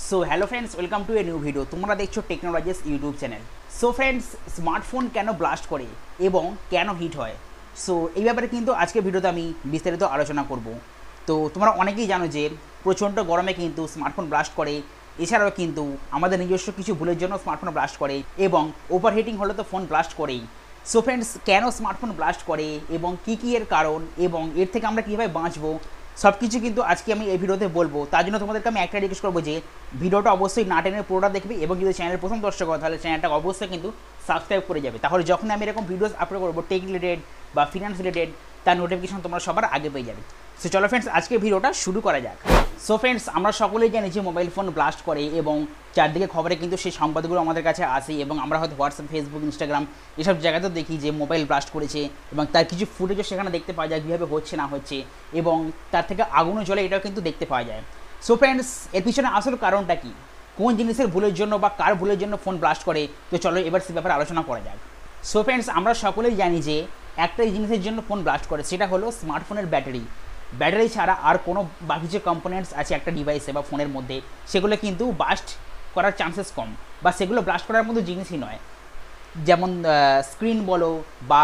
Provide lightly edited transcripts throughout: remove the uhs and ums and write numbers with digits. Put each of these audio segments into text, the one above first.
So hello friends, welcome to a new video. তোমরা দেখছো technologies YouTube channel. So friends, smartphone কেন blast করে এবং কেন হিট হয়, সো এই ব্যাপারে কিন্তু আজকে ভিডিওতে আমি বিস্তারিত আলোচনা করব। তো তোমরা অনেকেই জানো যে প্রচণ্ড গরমে কিন্তু স্মার্টফোন ব্লাস্ট করে, এছাড়াও কিন্তু আমাদের নিজস্ব কিছু ভুলের জন্য স্মার্টফোন ব্লাস্ট করে এবং ওভারহিটিং হলে তো ফোন ব্লাস্ট করেই। সো ফ্রেন্ডস, কেন স্মার্টফোন ব্লাস্ট করে এবং কী কী এর কারণ এবং এর থেকে আমরা কীভাবে বাঁচবো, সব কিছু কিন্তু আজকে আমি এই ভিডিওতে বলবো। তার জন্য তোমাদেরকে আমি একটা রিকোয়েস্ট করবো যে ভিডিওটা অবশ্যই না টেনে পুরোটা দেখবে এবং যদি চ্যানেলের প্রথম দর্শক হয় তাহলে চ্যানেলটা অবশ্যই কিন্তু সাবস্ক্রাইব করে যাবে। তাহলে যখন আমি এরকম ভিডিওস আপলোড করবো টেক রিলেটেড বা ফিনান্স রিলেটেড, তার নোটিফিকেশন তোমরা সবার আগে পেয়ে যাবে। সো চলো ফ্রেন্ডস, আজকে ভিডিওটা শুরু করা যাক। সো ফ্রেন্ডস, আমরা সকলেই জানি যে মোবাইল ফোন ব্লাস্ট করে এবং চারদিকে খবরে কিন্তু সেই সংবাদগুলো আমাদের কাছে আসে এবং আমরা হয়তো হোয়াটসঅ্যাপ, ফেসবুক, ইনস্টাগ্রাম এসব জায়গাতেও দেখি যে মোবাইল ব্লাস্ট করেছে এবং তার কিছু ফুটেজও সেখানে দেখতে পাওয়া যায় কীভাবে হচ্ছে না হচ্ছে এবং তার থেকে আগুনও জ্বলে, এটাও কিন্তু দেখতে পাওয়া যায়। সো ফ্রেন্ডস, এর পিছনে আসল কারণটা কী, কোন জিনিসের ভুলের জন্য বা কার ভুলের জন্য ফোন ব্লাস্ট করে, তো চলো এবার সে ব্যাপারে আলোচনা করা যাক। সো ফ্রেন্ডস, আমরা সকলেই জানি যে একটা জিনিসের জন্য ফোন ব্লাস্ট করে, সেটা হলো স্মার্টফোনের ব্যাটারি। ব্যাটারি ছাড়া আর কোনো বাকি যে কম্পোনেন্টস আছে একটা ডিভাইসে বা ফোনের মধ্যে, সেগুলো কিন্তু ব্লাস্ট করার চান্সেস কম বা সেগুলো ব্লাস্ট করার মতো জিনিসই নয়। যেমন স্ক্রিন বলো বা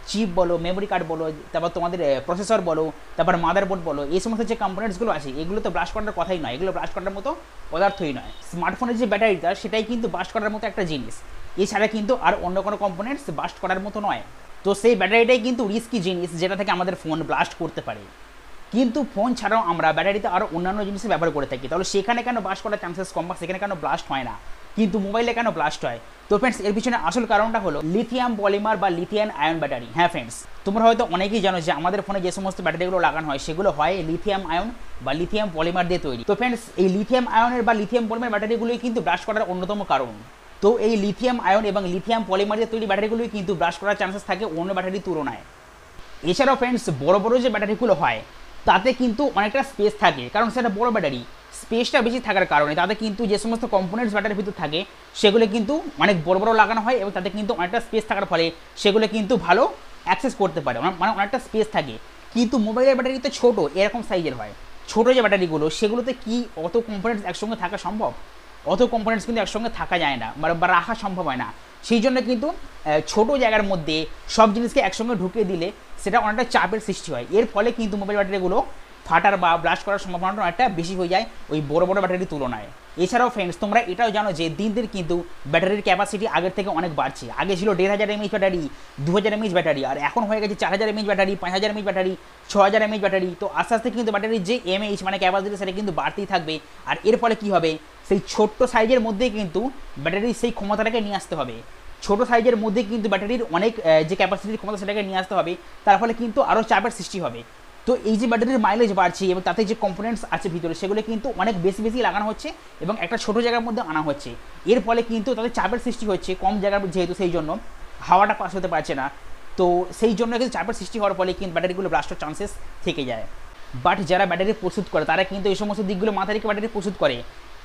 চিপ বলো, মেমোরি কার্ড বলো, তারপর তোমাদের প্রসেসর বলো, তারপর মাদারবোর্ড বলো, এই সমস্ত যে কম্পোনেন্টসগুলো আছে এগুলো তো ব্লাস্ট করার কথাই নয়, এগুলো ব্লাস্ট করার মতো পদার্থই নয়। স্মার্টফোনের যে ব্যাটারিটা সেটাই কিন্তু ব্লাস্ট করার মতো একটা জিনিস, এছাড়া কিন্তু আর অন্য কোনো কম্পোনেন্টস ব্লাস্ট করার মতো নয়। তো সেই ব্যাটারিটাই কিন্তু রিস্কি জিনিস, যেটা থেকে আমাদের ফোন ব্লাস্ট করতে পারে। কিন্তু ফোন ছাড়াও আমরা ব্যাটারিতে আরও অন্যান্য জিনিসে ব্যবহার করে থাকি, তাহলে সেখানে কেন ব্লাস্ট করার চান্সেস কম বা সেখানে কেন ব্লাস্ট হয় না, কিন্তু মোবাইলে কেন ব্লাস্ট হয়? তো ফ্রেন্ডস, এর পিছনে আসল কারণটা হলো লিথিয়াম পলিমার বা লিথিয়াম আয়ন ব্যাটারি। হ্যাঁ ফ্রেন্ডস, তোমরা হয়তো অনেকেই জানো যে আমাদের ফোনে যে সমস্ত ব্যাটারিগুলো লাগানো হয় সেগুলো হয় লিথিয়াম আয়ন বা লিথিয়াম পলিমার দিয়ে তৈরি। তো ফ্রেন্ডস, এই লিথিয়াম আয়নের বা লিথিয়াম পলিমার ব্যাটারিগুলোই কিন্তু ব্লাস্ট করার অন্যতম কারণ। তো এই লিথিয়াম আয়ন এবং লিথিয়াম পলিমার দিয়ে তৈরি ব্যাটারিগুলোই কিন্তু ব্লাস্ট করার চান্সেস থাকে অন্য ব্যাটারির তুলনায়। এছাড়াও ফ্রেন্ডস, বড় বড় যে ব্যাটারিগুলো হয় তাতে কিন্তু অনেকটা স্পেস থাকে, কারণ সেটা বড় ব্যাটারি, স্পেসটা বেশি থাকার কারণে তাতে কিন্তু যে সমস্ত কম্পোনেন্টস ব্যাটারির ভিতর থাকে সেগুলো কিন্তু অনেক বড় বড় লাগানো হয় এবং তাতে কিন্তু অনেকটা স্পেস থাকার ফলে সেগুলো কিন্তু ভালো অ্যাক্সেস করতে পারে, মানে অনেকটা স্পেস থাকে। কিন্তু মোবাইলের ব্যাটারি তো ছোটো, এরকম সাইজের হয়। ছোটো যে ব্যাটারিগুলো সেগুলোতে কি অত কম্পোনেন্টস একসঙ্গে থাকা সম্ভব? অত কম্পোনেন্টস কিন্তু একসঙ্গে থাকা যায় না বা রাখা সম্ভব হয় না। সেই জন্য কিন্তু ছোটো জায়গার মধ্যে সব জিনিসকে একসঙ্গে ঢুকিয়ে দিলে সেটা অনেকটা চাপের সৃষ্টি হয়। এর ফলে কিন্তু মোবাইল ব্যাটারিগুলো ফাটার বা ব্লাস্ট করার সম্ভাবনাটা অনেকটা বেশি হয়ে যায় ওই বড় বড় ব্যাটারির তুলনায়। এছাড়াও ফ্রেন্ডস, তোমরা এটাও জানো যে দিন দিন কিন্তু ব্যাটারির ক্যাপাসিটি আগের থেকে অনেক বাড়ছে। আগে ছিল 1500 mAh ব্যাটারি, 2000 mAh ব্যাটারি, আর এখন হয়ে গেছে 4000 mAh battery, 5000 mAh battery, 6000 mAh battery. তো আস্তে আস্তে কিন্তু ব্যাটারির যে এমএইচ মানে ক্যাপাসিটি সেটা কিন্তু বাড়তেই থাকবে। আর এর ফলে কী হবে, সেই ছোট্ট সাইজের মধ্যেই কিন্তু ব্যাটারির সেই ক্ষমতাটাকে নিয়ে আসতে হবে। ছোটো সাইজের মধ্যে কিন্তু ব্যাটারির অনেক যে ক্যাপাসিটির ক্ষমতা সেটাকে নিয়ে আসতে হবে, তার ফলে কিন্তু আরও চাপের সৃষ্টি হবে। তো এই যে ব্যাটারির মাইলেজ বাড়ছে এবং তাতে যে কম্পোনেন্টস আছে ভিতরে সেগুলো কিন্তু অনেক বেশি বেশি লাগানো হচ্ছে এবং একটা ছোটো জায়গার মধ্যে আনা হচ্ছে। এর ফলে কিন্তু তাদের চাপের সৃষ্টি হচ্ছে কম জায়গার, যেহেতু সেই জন্য হাওয়াটা পাস হতে পারছে না। তো সেই জন্য কিন্তু চাপের সৃষ্টি হওয়ার ফলে কিন্তু ব্যাটারিগুলো ব্লাস্টের চান্সেস থেকে যায়। বাট যারা ব্যাটারি প্রস্তুত করে তারা কিন্তু এই সমস্ত দিকগুলো মাথায় রেখে ব্যাটারি প্রস্তুত করে,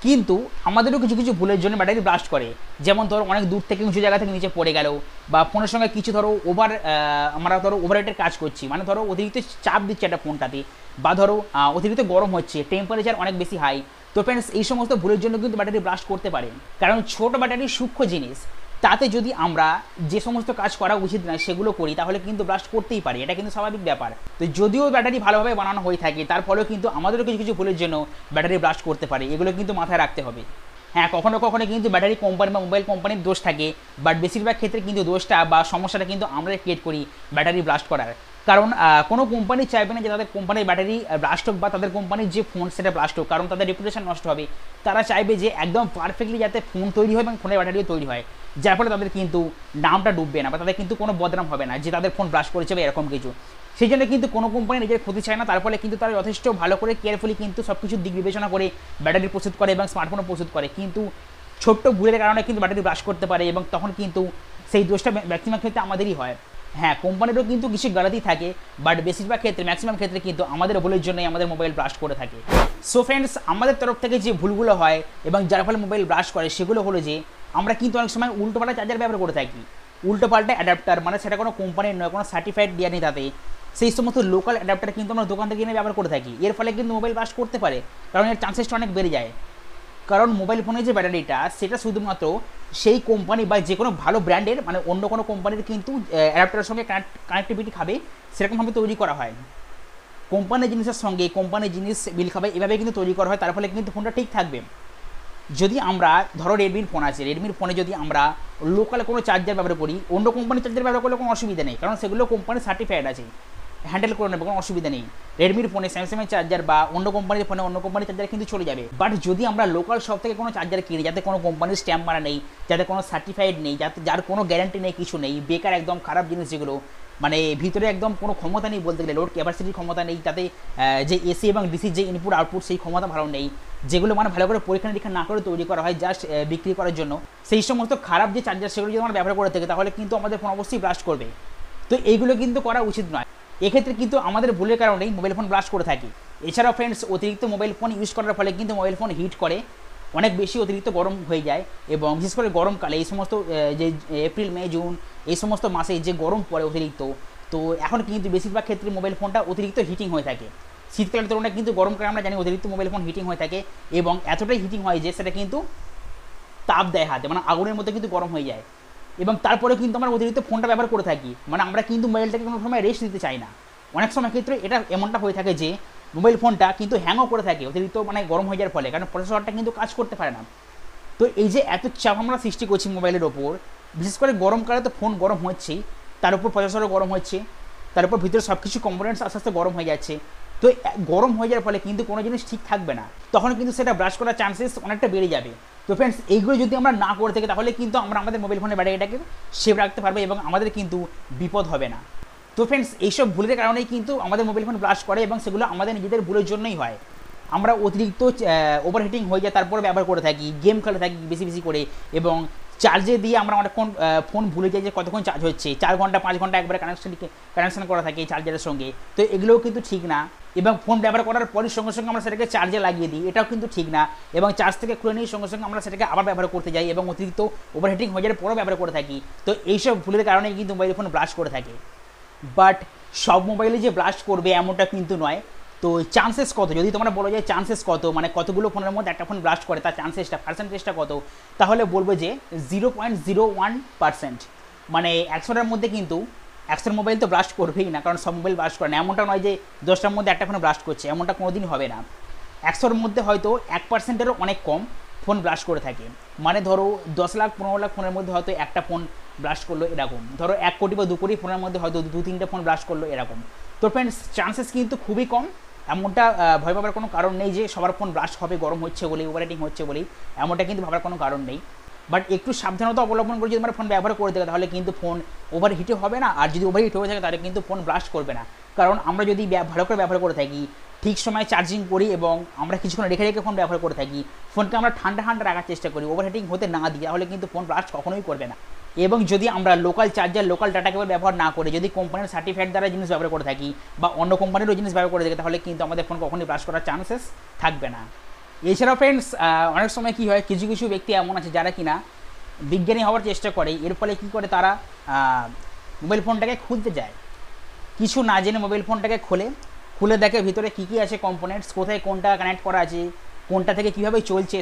কিন্তু আমাদেরও কিছু কিছু ভুলের জন্য ব্যাটারি ব্লাস্ট করে। যেমন ধরো অনেক দূর থেকে উঁচু জায়গা থেকে নিচে পড়ে গেল, বা ফোনের সঙ্গে কিছু ধরো আমরা ধরো ওভাররেটের কাজ করছি, মানে ধরো অতিরিক্ত চাপ দিচ্ছে একটা ফোনটাতে, বা ধরো অতিরিক্ত গরম হচ্ছে, টেম্পারেচার অনেক বেশি হাই। তো ফ্রেন্ডস, এই সমস্ত ভুলের জন্য কিন্তু ব্যাটারি ব্লাস্ট করতে পারে, কারণ ছোট ব্যাটারি সূক্ষ্ম জিনিস, তাতে যদি আমরা যে সমস্ত কাজ করা উচিত নয় সেগুলো করি তাহলে কিন্তু ব্লাস্ট করতেই পারে, এটা কিন্তু স্বাভাবিক ব্যাপার। তো যদিও ব্যাটারি ভালোভাবে বানানো হয়ে থাকে তার ফলেও কিন্তু আমাদেরও কিছু কিছু ভুলের জন্য ব্যাটারি ব্লাস্ট করতে পারে, এগুলো কিন্তু মাথায় রাখতে হবে। হ্যাঁ, কখনো কখনো কিন্তু ব্যাটারি কোম্পানি বা মোবাইল কোম্পানির দোষ থাকে, বাট বেশিরভাগ ক্ষেত্রে কিন্তু দোষটা বা সমস্যাটা কিন্তু আমরা ক্রিয়েট করি ব্যাটারি ব্লাস্ট করার। কারণ কোনো কোম্পানি চাইবে না যে তাদের কোম্পানির ব্যাটারি ব্লাস্ট হোক বা তাদের কোম্পানির যে ফোন সেটা ব্লাস্ট হোক, কারণ তাদের রেপুটেশন নষ্ট হবে। তারা চাইবে যে একদম পারফেক্টলি যাতে ফোন তৈরি হয় এবং ফোনের ব্যাটারিও তৈরি হয়, যার ফলে তাদের কিন্তু নামটা ডুববে না বা তাদের কিন্তু কোনো বদনাম হবে না যে তাদের ফোন ব্লাস্ট করেছে বা এরকম কিছু। সেই জন্য কিন্তু কোনো কোম্পানি নিজের ক্ষতি চায় না, তার ফলে কিন্তু তারা যথেষ্ট ভালো করে কেয়ারফুলি কিন্তু সব কিছু দিক বিবেচনা করে ব্যাটারি প্রস্তুত করে এবং স্মার্টফোনও প্রস্তুত করে। কিন্তু ছোট্ট ভুলের কারণে কিন্তু ব্যাটারি ব্লাস্ট করতে পারে এবং তখন কিন্তু সেই দোষটা ম্যাক্সিমাম ক্ষেত্রে আমাদেরই হয়। হ্যাঁ, কোম্পানিরও কিন্তু কিছু গালাতি থাকে, বাট বেশিরভাগ ক্ষেত্রে ম্যাক্সিমাম ক্ষেত্রে কিন্তু আমাদের ভুলের জন্যই আমাদের মোবাইল ব্লাস্ট করে থাকে। সো ফ্রেন্ডস, আমাদের তরফ থেকে যে ভুলগুলো হয় এবং যার ফলে মোবাইল ব্লাস্ট করে সেগুলো হলো যে আমরা কিন্তু অনেক সময় উল্টোপাল্টা চার্জার ব্যবহার করে থাকি। উল্টোপাল্টা অ্যাডাপ্টার, মানে সেটা কোনো কোম্পানির নয়, কোনো সার্টিফাইড দেওয়া নেই তাতে, সেই সমস্ত লোকাল অ্যাডাপ্টার কিন্তু আমরা দোকান থেকে এনে ব্যবহার করে থাকি। এর ফলে কিন্তু মোবাইল ব্লাস্ট করতে পারে, কারণ এর চান্সেসটা অনেক বেড়ে যায়। কারণ মোবাইল ফোনের যে ব্যাটারিটা সেটা শুধুমাত্র সেই কোম্পানি বা যে কোনো ভালো ব্র্যান্ডের মানে অন্য কোনো কোম্পানির কিন্তু অ্যাডাপ্টারের সঙ্গে কানেক্টিভিটি খাবে সেরকমভাবে তৈরি করা হয়। কোম্পানির জিনিসের সঙ্গে কোম্পানির জিনিস মিল খাবে এভাবে কিন্তু তৈরি করা হয়, তার ফলে কিন্তু ফোনটা ঠিক থাকবে। যদি আমরা ধরো রেডমির ফোন আছে, রেডমির ফোনে যদি আমরা লোকাল কোনো চার্জার ব্যবহার করি, অন্য কোম্পানির চার্জার ব্যবহার করলে কোনো অসুবিধা নেই, কারণ সেগুলো কোম্পানি সার্টিফাইড আছে, হ্যান্ডেল করে নেবে, কোনো অসুবিধা নেই। রেডমির ফোনে স্যামসাংয়ের চার্জার বা অন্য কোম্পানির ফোনে অন্য কোম্পানির চার্জার কিন্তু চলে যাবে। বাট যদি আমরা লোকাল শপ থেকে কোনো চার্জার কিনি যাতে কোনো কোম্পানির স্ট্যাম্প মারা নেই, যাতে কোনো সার্টিফাইড নেই, যাতে যার কোনো গ্যারান্টি নেই, কিছু নেই, বেকার একদম খারাপ জিনিস যেগুলো মানে ভিতরে একদম কোনো ক্ষমতা নেই বলতে গেলে, লোড ক্যাপাসিটির ক্ষমতা নেই, তাতে যে এসি এবং ডিসির যে ইনপুট আউটপুট সেই ক্ষমতা ভালো নেই, যেগুলো মানে ভালো করে পরীক্ষা নিরীক্ষা না করে তৈরি করা হয় জাস্ট বিক্রি করার জন্য, সেই সমস্ত খারাপ যে চার্জার সেগুলো যদি আমরা ব্যবহার করে থাকি তাহলে কিন্তু আমাদের ফোন অবশ্যই ব্লাস্ট করবে। তো এইগুলো কিন্তু করা উচিত নয়। এক্ষেত্রে কিন্তু আমাদের ভুলের কারণেই মোবাইল ফোন ব্লাস্ট করে থাকি। এছাড়াও ফ্রেন্ডস, অতিরিক্ত মোবাইল ফোন ইউজ করার ফলে কিন্তু মোবাইল ফোন হিট করে, অনেক বেশি অতিরিক্ত গরম হয়ে যায়, এবং বিশেষ করে গরমকালে এই সমস্ত যে এপ্রিল মে জুন এই সমস্ত মাসে যে গরম পড়ে অতিরিক্ত, তো এখন কিন্তু বেশিরভাগ ক্ষেত্রে মোবাইল ফোনটা অতিরিক্ত হিটিং হয়ে থাকে। শীতকালের তুলনায় কিন্তু গরমকালে আমরা জানি অতিরিক্ত মোবাইল ফোন হিটিং হয়ে থাকে, এবং এতটাই হিটিং হয় যে সেটা কিন্তু তাপ দেয় হাতে, মানে আগুনের মধ্যে কিন্তু গরম হয়ে যায়, এবং তারপরে কিন্তু আমরা অতিরিক্ত ফোনটা ব্যবহার করে থাকি, মানে আমরা কিন্তু মোবাইলটাকে কোনো সময় রেস্ট দিতে চাই না। অনেক সময় ক্ষেত্রে এটা এমনটা হয়ে থাকে যে মোবাইল ফোনটা কিন্তু হ্যাংও করে থাকে অতিরিক্ত মানে গরম হয়ে যাওয়ার ফলে, কারণ প্রসেসরটা কিন্তু কাজ করতে পারে না। তো এই যে এত চাপ আমরা সৃষ্টি করছি মোবাইলের ওপর, বিশেষ করে গরমকালে তো ফোন গরম হচ্ছেই, তার উপর প্রসেসরও গরম হচ্ছে, তার উপর ভিতরে সব কিছু কম্পোনেন্টস আস্তে আস্তে গরম হয়ে যাচ্ছে। তো গরম হয়ে যাওয়ার ফলে কিন্তু কোনো জিনিস ঠিক থাকবে না, তখন কিন্তু সেটা ব্রাশ করার চান্সেস অনেকটা বেড়ে যাবে। তো ফ্রেন্ডস, এইগুলো যদি আমরা না করে থাকি তাহলে কিন্তু আমরা আমাদের মোবাইল ফোনের ব্যাটারিটাকে সেভ রাখতে পারবো এবং আমাদের কিন্তু বিপদ হবে না। তো ফ্রেন্ডস, এইসব ভুলের কারণেই কিন্তু আমাদের মোবাইল ফোন ব্লাস্ট করে, এবং সেগুলো আমাদের নিজেদের ভুলের জন্যই হয়। আমরা অতিরিক্ত ওভারহিটিং হয়ে যায় তারপরে ব্যবহার করে থাকি, গেম খেলে থাকি বেশি বেশি করে, এবং চার্জে দিয়ে আমরা অনেকক্ষণ ফোন ভুলে যাই যে কতক্ষণ চার্জ হচ্ছে, 4 ঘন্টা 5 ঘন্টা একবারে কানেকশন করা থাকে চার্জারের সঙ্গে, তো এগুলোও কিন্তু ঠিক না। এবং ফোন ব্যবহার করার পরের সঙ্গে সঙ্গে আমরা সেটাকে চার্জে লাগিয়ে দিই, এটাও কিন্তু ঠিক না। এবং চার্জ থেকে খুলে নিয়ে সঙ্গে সঙ্গে আমরা সেটাকে আবার ব্যবহার করতে যাই, এবং অতিরিক্ত ওভারহিটিং হয়ে যাওয়ার পরেও ব্যবহার করে থাকি। তো এইসব ভুলের কারণেই কিন্তু মোবাইল ফোন ব্লাস্ট করে থাকে। বাট সব মোবাইলে যে ব্লাস্ট করবে এমনটা কিন্তু নয়। তো চান্সেস কত, যদি তোমরা বলো যে চান্সেস কত, মানে কতগুলো ফোনের মধ্যে একটা ফোন ব্লাস্ট করে তার পার্সেন্টেজটা কত, তাহলে বলবো যে 0.01%। মানে 100টার মধ্যে কিন্তু 100 মোবাইল তো ব্লাস্ট করবেই না, কারণ সব মোবাইল ব্লাস্ট করে না। এমনটা নয় যে 10টার মধ্যে একটা ফোন ব্লাস্ট করছে, এমনটা কোনোদিন হবে না। 100র মধ্যে হয়তো 1%-এরও অনেক কম ফোন ব্লাস্ট করে থাকে। মানে ধরো 10 লাখ 15 লাখ ফোনের মধ্যে হয়তো একটা ফোন ব্লাস্ট করলো এরকম, ধরো 1 কোটি বা 2 কোটি ফোনের মধ্যে হয়তো 2-3টে ফোন ব্লাস্ট করলো এরকম। তো ফ্রেন্ডস, চান্সেস কিন্তু খুবই কম, এমনটা ভয় পাবার কোনো কারণ নেই যে সবার ফোন ব্লাস্ট হবে গরম হচ্ছে বলেই, ওভারহিটিং হচ্ছে বলেই, এমনটা কিন্তু ভাবার কোনো কারণ নেই। বাট একটু সাবধানতা অবলম্বন করে যদি আমরা ফোন ব্যবহার করে থাকি তাহলে কিন্তু ফোন ওভারহিটও হবে না, আর যদি ওভারহিট হয়ে থাকে তাহলে কিন্তু ফোন ব্লাস্ট করবে না। কারণ আমরা যদি ভালো করে ব্যবহার করে থাকি, ঠিক সময় চার্জিং করি, এবং আমরা কিছুক্ষণ রেখে রেখে ফোন ব্যবহার করে থাকি, ফোনকে আমরা ঠান্ডা ঠান্ডা রাখার চেষ্টা করি, ওভারহিটিং হতে না দিই, তাহলে কিন্তু ফোন ব্লাস্ট কখনোই করবে না। এবং যদি আমরা local charger local data cable ব্যবহার না করে যদি কোম্পানির সার্টিফাইড দ্বারা জিনিস ব্যবহার করে থাকি বা অন্য কোম্পানিরও জিনিস ব্যবহার করে থাকি, তাহলে কিন্তু আমাদের ফোন কখনোই ব্লাস্ট করার চান্সেস থাকবে না। এছাড়াও ফ্রেন্ডস, অনেক সময় কী হয়, কিছু কিছু ব্যক্তি এমন আছে যারা কিনা বিজ্ঞানী হওয়ার চেষ্টা করে, এর ফলে কী করে তারা মোবাইল ফোনটাকে খুলতে যায়, কিছু না জেনে মোবাইল ফোনটাকে খুলে দেখে ভিতরে কী কী আছে কম্পোনেন্টস, কোথায় কোনটা কানেক্ট করা আছে, কোনটা থেকে কীভাবে চলছে,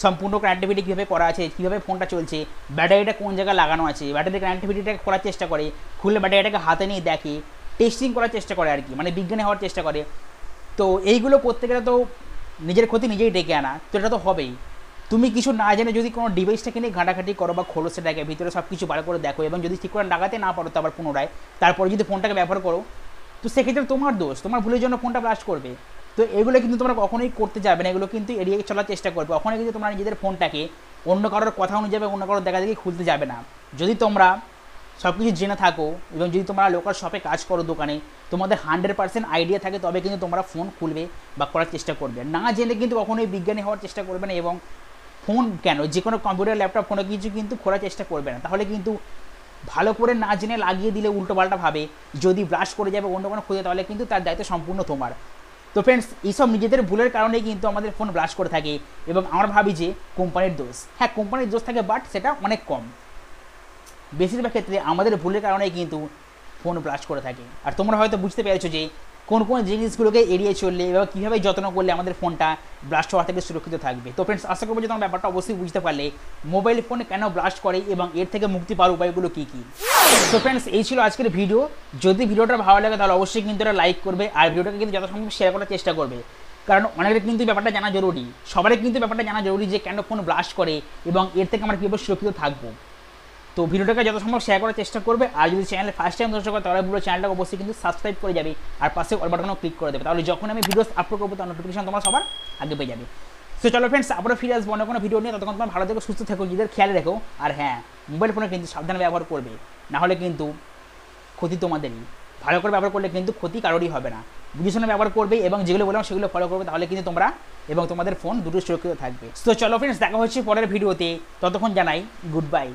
সম্পূর্ণ কানেক্টিভিটি কীভাবে করা আছে, কীভাবে ফোনটা চলছে, ব্যাটারিটা কোন জায়গায় লাগানো আছে, ব্যাটারির কানেক্টিভিটিটাকে করার চেষ্টা করে, খুলে ব্যাটারিটাকে হাতে নিয়ে দেখে, টেস্টিং করার চেষ্টা করে আর কি, মানে বিজ্ঞানী হওয়ার চেষ্টা করে। তো এইগুলো করতে গেলে তো নিজের ক্ষতি নিজেই ডেকে আনা, তো এটা তো হবেই। তুমি কিছু না জেনে যদি কোনো ডিভাইসটাকে নিয়ে ঘাঁটাঘাঁটি করো বা খোলো, সেটাকে ভিতরে সব কিছু ভালো করে দেখো, এবং যদি ঠিক করে লাগাতে না পারো তো আবার পুনরায় তারপরে যদি ফোনটাকে ব্যবহার করো, তো সেক্ষেত্রে তোমার দোষ, তোমার ভুলের জন্য ফোনটা ব্লাস্ট করবে। তো এগুলো কিন্তু তোমরা কখনোই করতে যাবে না, এগুলো কিন্তু এড়িয়ে চলার চেষ্টা করবে। কখনোই কিন্তু তোমরা নিজেদের ফোনটাকে অন্য কারোর কথা অনুযায়ী অন্য কারোর দেখা দেখি খুলতে যাবে না। যদি তোমরা সব কিছু জেনে থাকো এবং যদি তোমরা লোকাল শপে কাজ করো, দোকানে, তোমাদের 100% আইডিয়া থাকে, তবে কিন্তু তোমরা ফোন খুলবে বা করার চেষ্টা করবে। না জেনে কিন্তু কখনোই বিজ্ঞানী হওয়ার চেষ্টা করবে না, এবং ফোন কেন যে কোনো কম্পিউটার ল্যাপটপ কোনো কিছু কিন্তু খোলার চেষ্টা করবে না। তাহলে কিন্তু ভালো করে না জেনে লাগিয়ে দিলে উল্টোপাল্টা ভাবে যদি ব্লাস্ট করে যাবে অন্য কোনো খুঁজে, তাহলে কিন্তু তার দায়িত্ব সম্পূর্ণ তোমার। তো ফ্রেন্ডস, এইসব নিজেদের ভুলের কারণেই কিন্তু আমাদের ফোন ব্লাস্ট করে থাকে, এবং আমরা ভাবি যে কোম্পানির দোষ। হ্যাঁ, কোম্পানির দোষ থাকে, বাট সেটা অনেক কম। বেশিরভাগ ক্ষেত্রে আমাদের ভুলের কারণেই কিন্তু ফোন ব্লাস্ট করে থাকে। আর তোমরা হয়তো বুঝতে পেরেছো যে কোন কোন জিনিসগুলোকে এড়িয়ে চললে এবং কীভাবে যত্ন করলে আমাদের ফোনটা ব্লাস্ট হওয়া থেকে সুরক্ষিত থাকবে। তো ফ্রেন্ডস, আশা করবো যে তোমার ব্যাপারটা অবশ্যই বুঝতে পারলে মোবাইল ফোন কেন ব্লাস্ট করে এবং এর থেকে মুক্তি পাওয়ার উপায়গুলো কী কী। তো ফ্রেন্ডস, এই ছিল আজকের ভিডিও। যদি ভিডিওটা ভালো লাগে তাহলে অবশ্যই কিন্তু এটা লাইক করবে আর ভিডিওটাকে কিন্তু যথাসম্ভব শেয়ার করার চেষ্টা করবে, কারণ অনেকের কিন্তু ব্যাপারটা জানা জরুরি, সবারই কিন্তু ব্যাপারটা জানা জরুরি যে কেন ফোন ব্লাস্ট করে এবং এর থেকে আমরা কীভাবে সুরক্ষিত থাকবো। তো ভিডিওটাকে যথাসম্ভব শেয়ার করার চেষ্টা করবে আর যদি চ্যানেলে ফার্স্ট টাইম দর্শক হয় তাহলে পুরো চ্যানেলটাকে অবশ্যই কিন্তু সাবস্ক্রাইব করে যাবে আর পাশে অল বাটনও ক্লিক করে দেবে, তাহলে যখন আমি ভিডিও আপলোড করবো তার নোটিফিকেশন তোমার সবার আগে পেয়ে যাবে। তো চলো ফ্রেন্ডস, আবারও ফিরে আসবো অন্য কোনো ভিডিও নিয়ে। ততক্ষণ তোমার ভালো থেকো, সুস্থ থেকো, নিজেদের খেয়াল রেখো। আর হ্যাঁ, মোবাইল ফোনে কিন্তু সাবধানে ব্যবহার করবে, না হলে কিন্তু ক্ষতি তোমাদেরই। ভালো করে ব্যবহার করলে কিন্তু ক্ষতি কারোরই হবে না। বুঝে শুনে ব্যবহার করবে এবং যেগুলো বললাম সেগুলো ফলো করবে, তাহলে কিন্তু তোমরা এবং তোমাদের ফোন দুটো সুরক্ষিত থাকবে। তো চলো ফ্রেন্ডস, দেখা হচ্ছে পরের ভিডিওতে। ততক্ষণ জানাই গুড বাই।